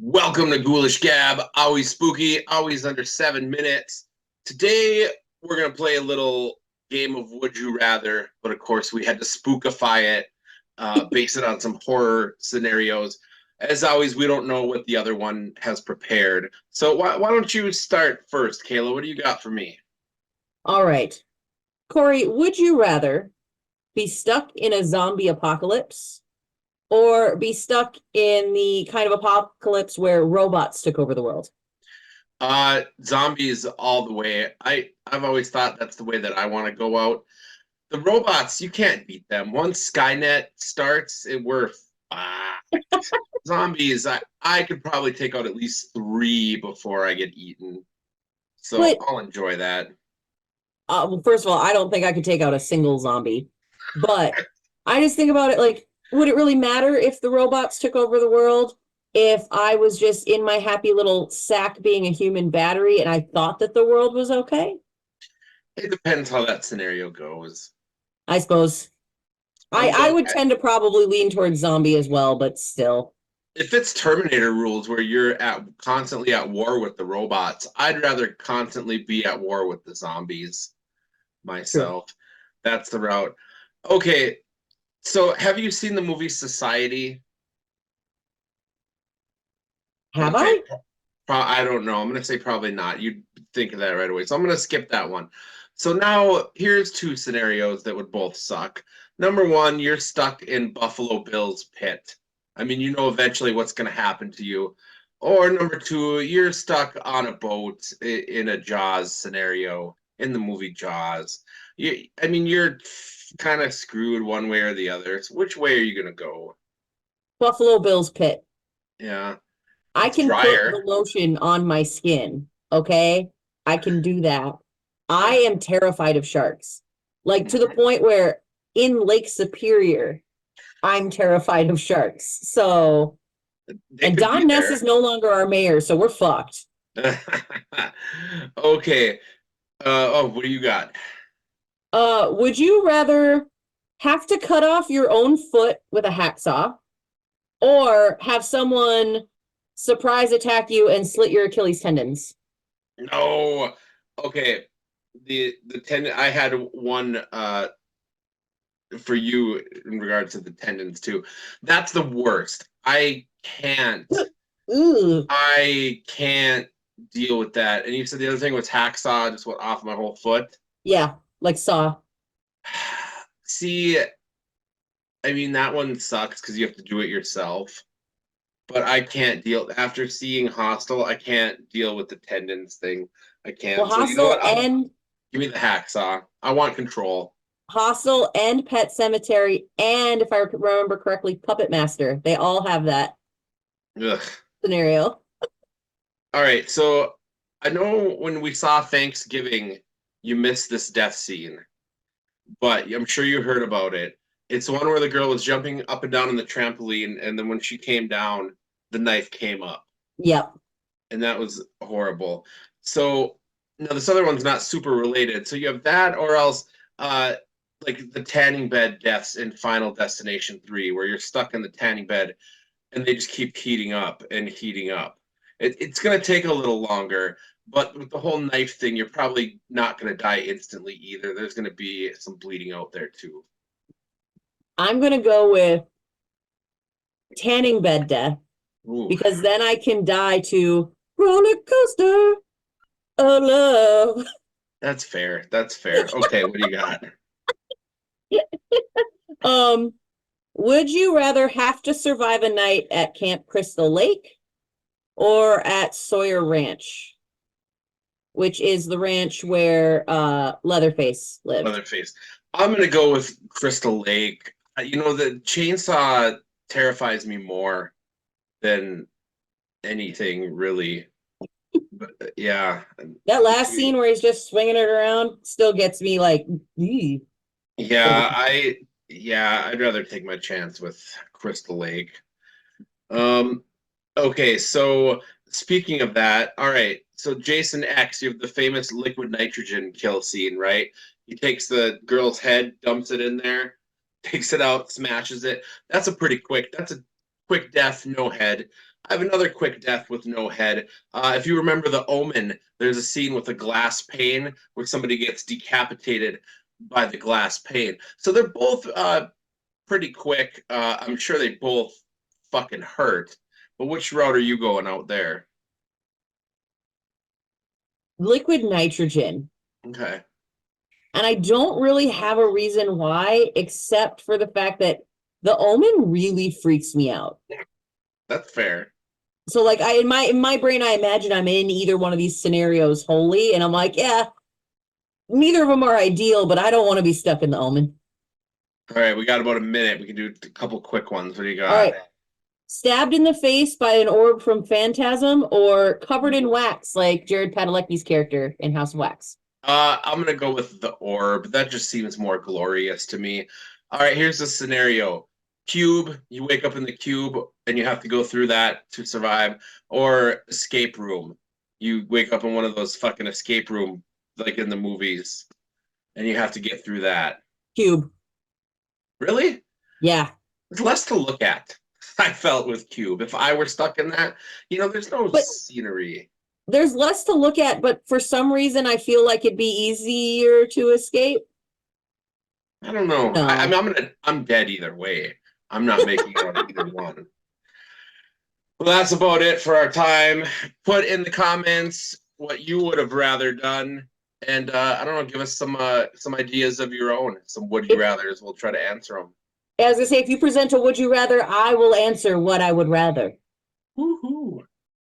Welcome to Ghoulish Gab. Always spooky, always under 7 minutes. Today, we're going to play a little game of Would You Rather, but of course, we had to spookify it, base it on some horror scenarios. As always, we don't know what the other one has prepared. So, why don't you start first, Kayla? What do you got for me? All right. Cory, would you rather be stuck in a zombie apocalypse or be stuck in the kind of apocalypse where robots took over the world? Zombies all the way. I've always thought that's the way that I want to go out. The robots, you can't beat them. Once Skynet starts, we're zombies. I could probably take out at least three before I get eaten. So But I'll enjoy that. well, first of all, I don't think I could take out a single zombie. But I just think about it like, would it really matter if the robots took over the world? If I was just in my happy little sack being a human battery and I thought that the world was okay? It depends how that scenario goes. I suppose. I But would tend to probably lean towards zombie as well, but still. if it's Terminator rules where you're at constantly at war with the robots, I'd rather constantly be at war with the zombies True. myself. That's the route. Okay, so have you seen the movie Society? Have Okay, I? I don't know. I'm going to say probably not. You'd think of that right away. So I'm going to skip that one. So now here's two scenarios that would both suck. Number one, you're stuck in Buffalo Bill's pit. I mean, you know eventually what's going to happen to you. Or number two, you're stuck on a boat in a Jaws scenario in the movie Jaws. I mean, you're kind of screwed one way or the other. So which way are you going to go? Buffalo Bill's pit. Yeah, I it's can put the drier. lotion on my skin. Okay. I can do that. I Yeah. am terrified of sharks, like to the point where in Lake Superior, I'm terrified of sharks. So, They and could be Don Ness is there. no longer our mayor. So we're fucked. Okay. Oh, what do you got? Would you rather have to cut off your own foot with a hacksaw or have someone surprise attack you and slit your Achilles tendons? No. Okay. The tendon I had one for you in regards to the tendons too. That's the worst. Ooh, I can't deal with that. And you said the other thing was hacksaw just went off my whole foot. yeah, like saw. See, I mean that one sucks because you have to do it yourself. But I can't deal after seeing Hostel. I can't deal with the tendons thing. I Well, can't. So you know what? I'll And give me the hacksaw. I want control. Hostel and Pet Cemetery, and if I remember correctly, Puppet Master. They all have that Ugh. scenario. All right. So I know when we saw Thanksgiving, you missed this death scene, but I'm sure you heard about it. It's the one where the girl was jumping up and down on the trampoline, and then when she came down, the knife came up. Yep. And that was horrible. So now this other one's not super related. So you have that, or else uh, like the tanning bed deaths in Final Destination 3, where you're stuck in the tanning bed and they just keep heating up and heating up. It's going to take a little longer, but with the whole knife thing, you're probably not going to die instantly either. There's going to be some bleeding out there too. I'm gonna go with tanning bed death Ooh, because then I can die to roller coaster of love. that's fair. That's fair. Okay, what do you got? um, would you rather have to survive a night at Camp Crystal Lake or at Sawyer Ranch, which is the ranch where Leatherface lived? Leatherface. I'm gonna go with Crystal Lake. You know, the chainsaw terrifies me more than anything really. But yeah, That last scene where he's just swinging it around still gets me like, "Ee." yeah, I'd rather take my chance with Crystal Lake. Um, okay, so speaking of that, all right, so Jason X, you have the famous liquid nitrogen kill scene, right? He takes the girl's head, dumps it in there, takes it out, smashes it. That's a quick death, no head. I have another quick death with no head. If you remember the Omen, there's a scene with a glass pane where somebody gets decapitated by the glass pane. So they're both pretty quick. I'm sure they both fucking hurt. But which route are you going out there? Liquid nitrogen. Okay. And I don't really have a reason why, except for the fact that the Omen really freaks me out. That's fair. So like in my brain, I imagine I'm in either one of these scenarios wholly, and I'm like, yeah, neither of them are ideal, but I don't want to be stuck in the Omen. All right, we got about a minute. We can do a couple quick ones. What do you All got? right. Stabbed in the face by an orb from Phantasm or covered in wax like Jared Padalecki's character in House of Wax? I'm gonna go with the orb. That just seems more glorious to me. All right, here's the scenario. Cube, you wake up in the cube and you have to go through that to survive. Or escape room. You wake up in one of those fucking escape room like in the movies and you have to get through that. Cube. Really? Yeah. There's less to look at. I felt with Cube. If I were stuck in that, there's no But scenery. there's less to look at, but for some reason I feel like it'd be easier to escape. I don't know. I No. mean, I'm dead either way. I'm not making it out of either one. Well, that's about it for our time. Put in the comments what you would have rather done, and I don't know, give us some ideas of your own, some would you If, rather's. We'll try to answer them. as I say, if you present a would you rather, I will answer what I would rather. Woo-hoo.